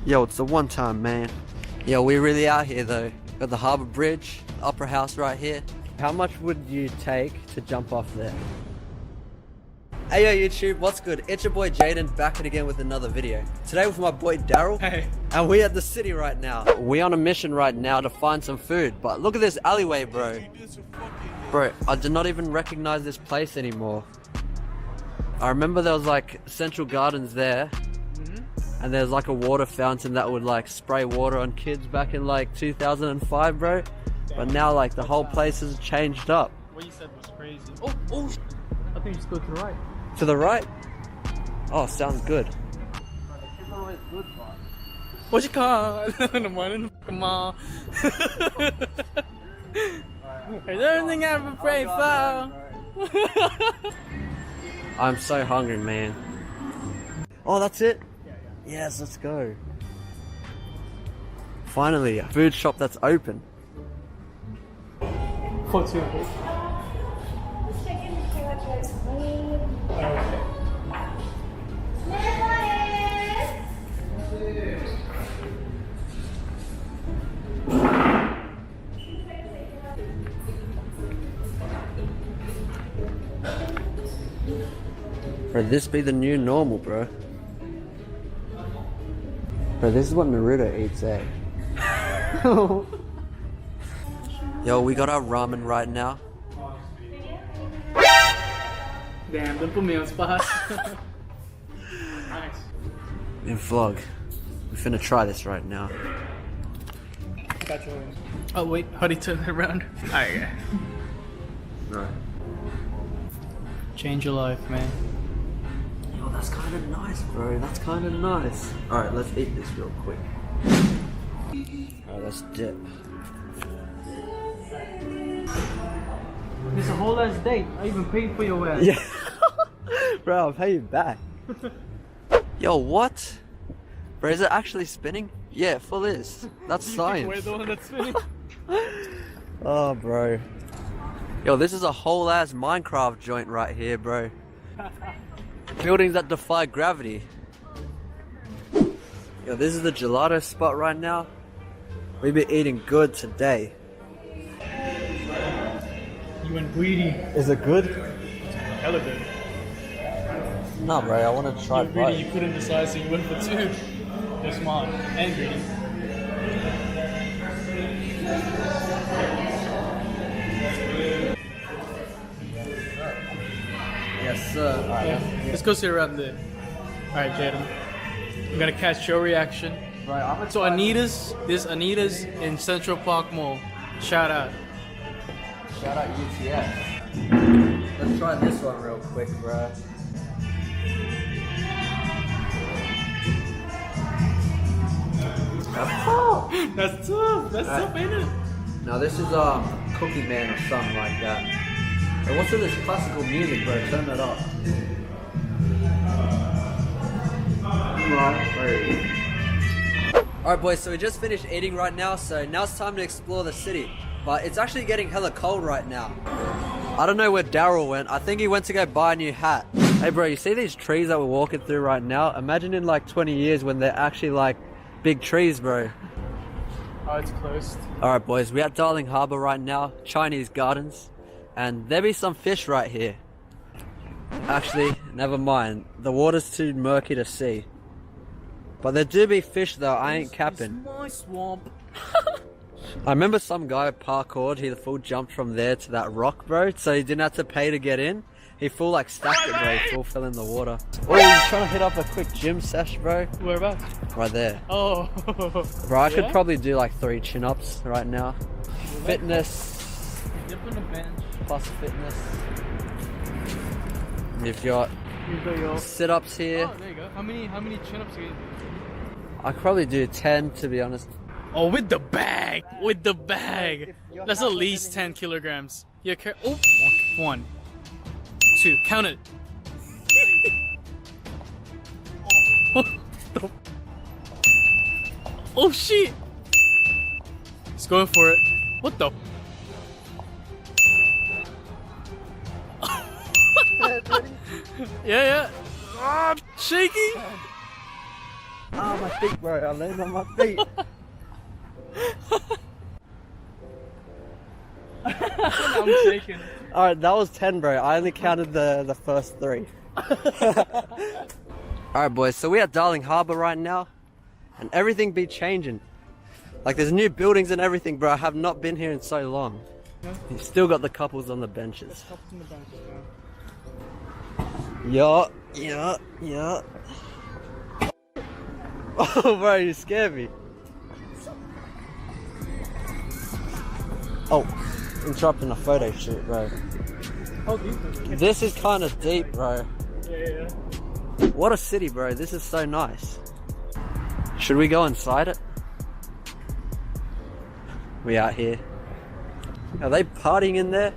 Yo, it's the one time, man. Yo, we really out here though. Got the Harbour Bridge, Opera House right here. How much would you take to jump off there? Hey yo YouTube, what's good? It's your boy Jaden back at again with another video. Today with my boy Daryl. Hey. And we at the city right now. We on a mission right now to find some food. But look at this alleyway, bro. Bro, I did not even recognize this place anymore. I remember there was like Central Gardens there. And there's like a water fountain that would like spray water on kids back in like 2005, bro. But now like the whole place has changed up. What you said was crazy. Oh, I think you just go to the right. To the right? Oh, sounds good. What you call? Come on. Is everything I ever prayed for? I'm so hungry, man. Oh, that's it? Yes, let's go. Finally, a food shop that's open. For two. Bro, this be the new normal, bro. Bro, this is what Naruto eats, eh? Yo, we got our ramen right now. Damn, don't put me on spot. Nice. In vlog. We're finna try this right now. Got your wings. Oh wait, how do you turn it around? Alright, yeah. Right. Change your life, man. Oh, that's kind of nice, bro. That's kind of nice. Alright, let's eat this real quick. Alright, let's dip. It's a whole ass date. I even paid for your ass. Yeah. Bro, I'll pay you back. Yo, what? Bro, is it actually spinning? Yeah, full is. That's science. We're the one that's spinning. Oh, bro. Yo, this is a whole ass Minecraft joint right here, bro. Buildings that defy gravity. Yo, this is the gelato spot right now. We be eating good today. You went greedy. Is it good? Hella good. No, bro, I want to try You're greedy, you both. couldn't decide, so you went for two. You're smart and greedy. Yes, sir. Alright, Yeah. Let's go sit around there. Alright, Jaden. I'm gonna catch your reaction. right, I'm gonna So Anita's, this Anita's in Central Park Mall. Shout out. Shout out UTS. Let's try this one real quick, bro. That's tough. That's tough, ain't it? Now this is Cookie Man or something like that. Hey, what's with this classical music, bro? Turn that up. Alright boys, so we just finished eating right now, so now it's time to explore the city. But it's actually getting hella cold right now. I don't know where Daryl went. I think he went to go buy a new hat. Hey bro, you see these trees that we're walking through right now? Imagine in like 20 years when they're actually like big trees, bro. Oh, it's closed. Alright boys, we're at Darling Harbour right now, Chinese Gardens, and there be some fish right here. Actually, never mind, the water's too murky to see. But there do be fish though, I ain't capping. It's my swamp. I remember some guy parkoured, he full jumped from there to that rock, bro, so he didn't have to pay to get in. He full like stacked it, bro, he full fell in the water. Oh, he's trying to hit up a quick gym sesh, bro. Whereabouts? Right there. Oh. Bro, I could Yeah? probably do like 3 chin-ups right now. Fitness Dip on the bench. plus fitness. You've got You go, yo. sit-ups here. Oh, there you go. How many chin-ups do you do? I could probably do 10 to be honest. Oh, with the bag! With the bag! That's at least 10 kilograms. Yeah, oh, 1, 2, count it. Oh shit! He's going for it. What the? Yeah, yeah. Shaky? Ah, my feet, bro. I landed on my feet. I'm shaking. Alright, that was 10, bro. I only counted the first 3. Alright, boys. So we're at Darling Harbour right now. And everything be changing. Like, there's new buildings and everything, bro. I have not been here in so long. You've still got the couples on the benches. Yeah. Oh, bro, you scared me. Oh, interrupting a photo shoot, bro. How deep is it? This is kind of deep, bro. Yeah. What a city, bro. This is so nice. Should we go inside it? We out here. Are they partying in there?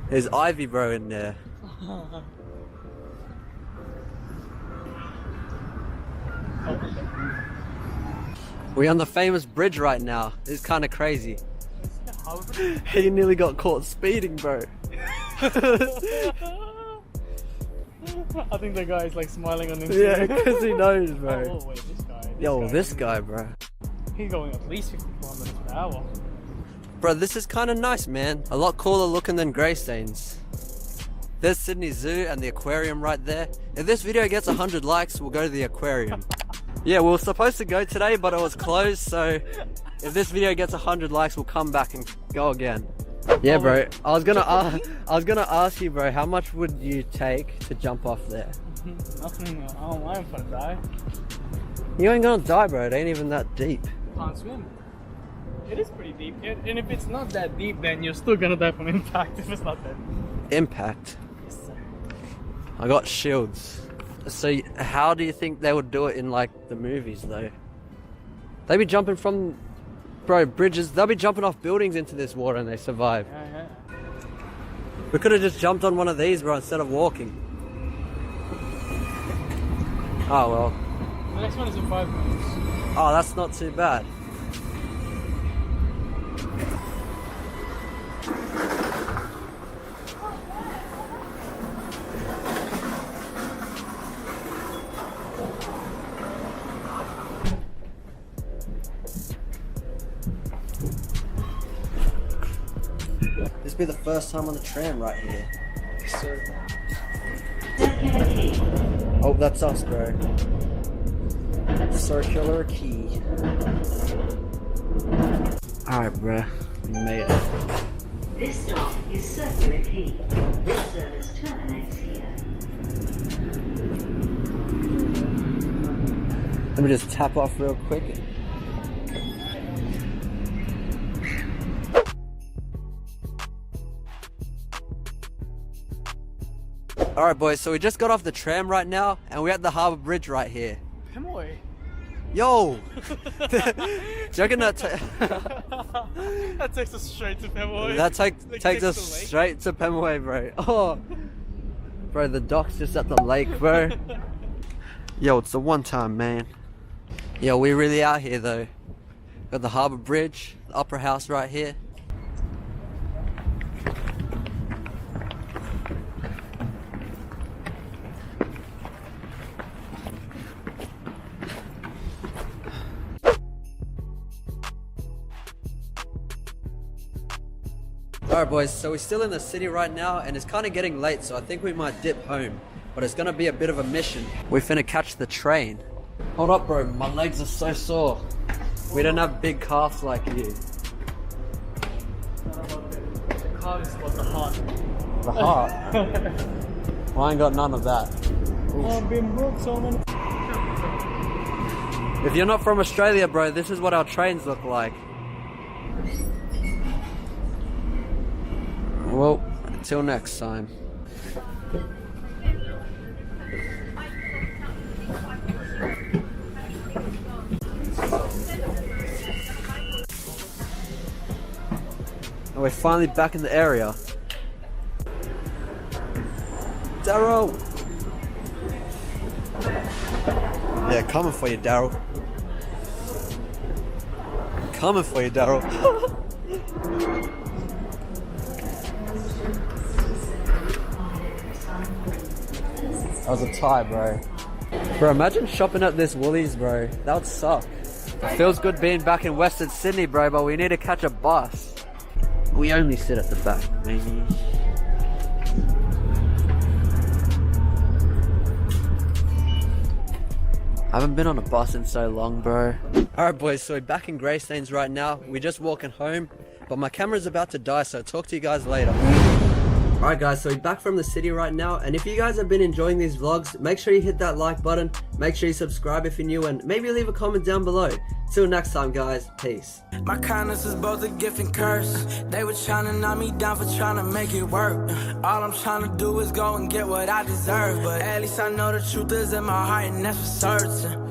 There's Ivy, bro, in there. We're on the famous bridge right now. It's kind of crazy. He nearly got caught speeding, bro. I think the guy is like smiling on him. Yeah, because he knows, bro. Oh wait, this guy. Yo, this guy, bro. He's going at least 50 kilometers per hour. Bro, this is kind of nice, man. A lot cooler looking than Greystanes. There's Sydney Zoo and the aquarium right there. If this video gets 100 likes, we'll go to the aquarium. Yeah, we were supposed to go today, but it was closed, so if this video gets 100 likes, we'll come back and go again. Yeah, bro. I was gonna ask you, bro, how much would you take to jump off there? Nothing. I don't mind if I die. You ain't gonna die, bro. It ain't even that deep. Can't swim. It is pretty deep, and if it's not that deep, then you're still gonna die from impact if it's not that deep. Impact. Yes, sir. I got shields. So how do you think they would do it in like the movies though? They be jumping from, bro, bridges. They'll be jumping off buildings into this water and they survive. Yeah. We could have just jumped on one of these, bro, instead of walking. Oh well. The next one is in 5 minutes. Oh, that's not too bad. This will be the first time on the tram right here. Yes, sir. Oh, that's us, bro. Circular key. Alright, bro. We made it. This stop is Circular Quay. This service terminates here. Let me just tap off real quick. Alright, boys, so we just got off the tram right now and we're at the Harbour Bridge right here. Pimoy. Yo! Do you reckon that That takes us straight to Pimoy. that takes us the lake. straight to Pemway, bro? Oh, bro, the dock's just at the lake, bro. Yo, it's the one time, man. Yo, we're really out here though. Got the Harbour Bridge, the Opera House right here. Alright boys, so we're still in the city right now and it's kind of getting late, so I think we might dip home. But it's gonna be a bit of a mission. We're finna catch the train. Hold up, bro, my legs are so sore. We don't have big calves like you. The car is about the heart. The heart? Well, I ain't got none of that. I've been broke so many. If you're not from Australia, bro, this is what our trains look like. Well, until next time. And we're finally back in the area. Daryl! Yeah, coming for you, Daryl. Coming for you, Daryl. That was a tie, bro. Bro, imagine shopping at this Woolies, bro. That would suck. It feels good being back in Western Sydney, bro, but we need to catch a bus. We only sit at the back, maybe. I haven't been on a bus in so long, bro. Alright boys, so we're back in Greystanes right now. We're just walking home, but my camera's about to die, so I'll talk to you guys later. Alright guys, so we're back from the city right now, and if you guys have been enjoying these vlogs, make sure you hit that like button, make sure you subscribe if you're new, and maybe leave a comment down below. Till next time guys, peace. My kindness is both a gift and curse. They were trying to knock me down for trying to make it work. All I'm trying to do is go and get what I deserve, but at least I know the truth is in my heart and that's for certain.